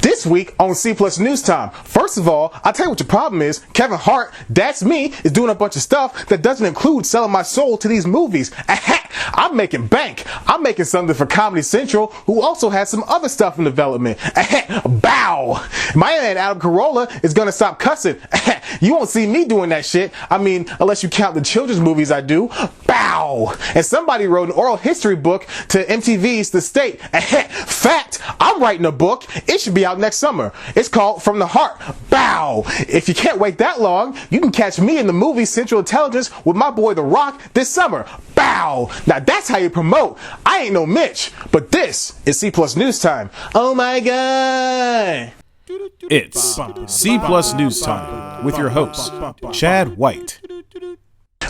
This week on C Plus News Time. First of all, I'll tell you what your problem is. Kevin Hart, that's me, is doing a bunch of stuff that doesn't include selling my soul to these movies. I'm making bank. I'm making something for Comedy Central, who also has some other stuff in development. Bow. My man Adam Carolla is gonna stop cussing. You won't see me doing that shit. I mean, unless you count the children's movies I do. Bow. And somebody wrote an oral history book to MTV's The State. Fact, I'm writing a book. It should be out next summer. It's called From the Heart. Bow. If you can't wait that long, you can catch me in the movie Central Intelligence with my boy The Rock this summer. Bow. Now that's how you promote. I ain't no Mitch, but this is C Plus News Time. Oh my God. It's C Plus News Time with your host, Chad White.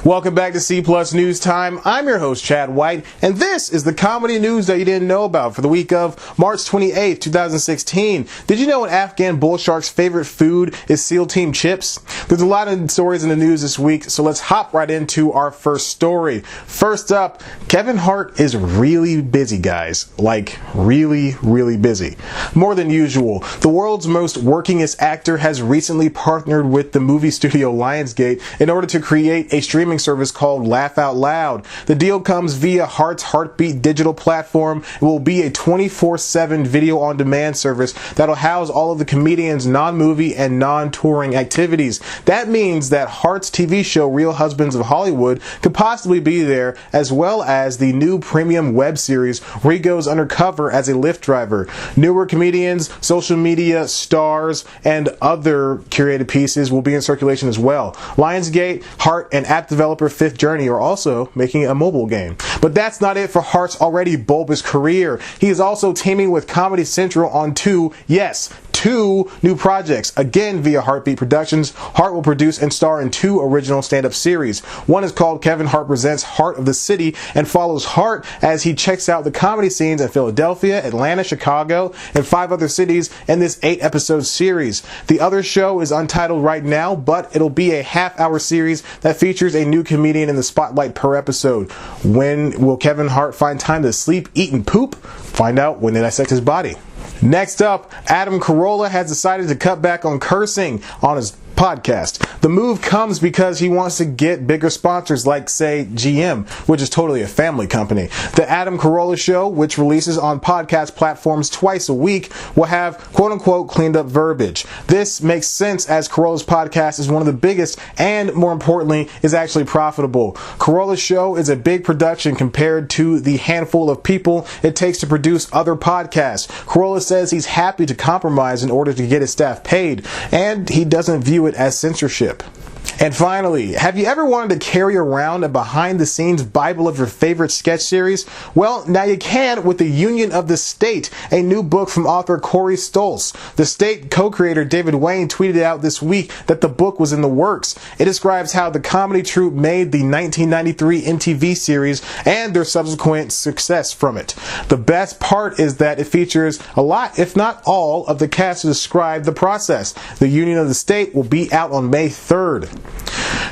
Welcome back to C Plus News Time. I'm your host, Chad White, and this is the comedy news that you didn't know about for the week of March 28th, 2016. Did you know an Afghan bull shark's favorite food is SEAL Team chips? There's a lot of stories in the news this week, so let's hop right into our first story. First up, Kevin Hart is really busy, guys. Like, really, really busy. More than usual. The world's most workingest actor has recently partnered with the movie studio Lionsgate in order to create a streaming service called Laugh Out Loud. The deal comes via Hart's Heartbeat digital platform. It will be a 24/7 video on demand service that'll house all of the comedian's non-movie and non-touring activities. That means that Hart's TV show Real Husbands of Hollywood could possibly be there, as well as the new premium web series where he goes undercover as a Lyft driver. Newer comedians, social media stars, and other curated pieces will be in circulation as well. Lionsgate, Hart, and app developer Fifth Journey are also making a mobile game. But that's not it for Hart's already bulbous career. He is also teaming with Comedy Central on two new projects. Again, via Heartbeat Productions, Hart will produce and star in two original stand-up series. One is called Kevin Hart Presents Heart of the City and follows Hart as he checks out the comedy scenes in Philadelphia, Atlanta, Chicago, and 5 other cities in this 8-episode series. The other show is untitled right now, but it'll be a half-hour series that features a new comedian in the spotlight per episode. When will Kevin Hart find time to sleep, eat, and poop? Find out when they dissect his body. Next up, Adam Carolla has decided to cut back on cursing on his podcast. The move comes because he wants to get bigger sponsors like, say, GM, which is totally a family company. The Adam Carolla Show, which releases on podcast platforms twice a week, will have quote-unquote cleaned up verbiage. This makes sense as Carolla's podcast is one of the biggest and, more importantly, is actually profitable. Carolla's Show is a big production compared to the handful of people it takes to produce other podcasts. Carolla says he's happy to compromise in order to get his staff paid, and he doesn't view it as censorship. And finally, have you ever wanted to carry around a behind-the-scenes Bible of your favorite sketch series? Well, now you can with The Union of the State, a new book from author Corey Stoltz. The State co-creator David Wayne tweeted out this week that the book was in the works. It describes how the comedy troupe made the 1993 MTV series and their subsequent success from it. The best part is that it features a lot, if not all, of the cast to describe the process. The Union of the State will be out on May 3rd.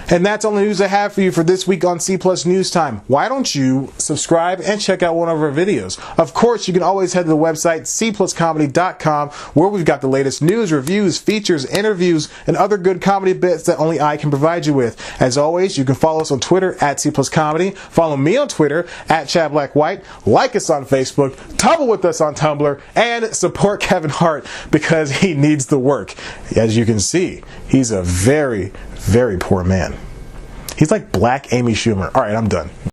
And that's all the news I have for you for this week on C Plus News Time. Why don't you subscribe and check out one of our videos? Of course, you can always head to the website cpluscomedy.com, where we've got the latest news, reviews, features, interviews, and other good comedy bits that only I can provide you with. As always, you can follow us on Twitter at cpluscomedy, follow me on Twitter at ChadBlackWhite, like us on Facebook, tumble with us on Tumblr, and support Kevin Hart because he needs the work. As you can see, he's a very, very poor man. He's like Black Amy Schumer. All right, I'm done.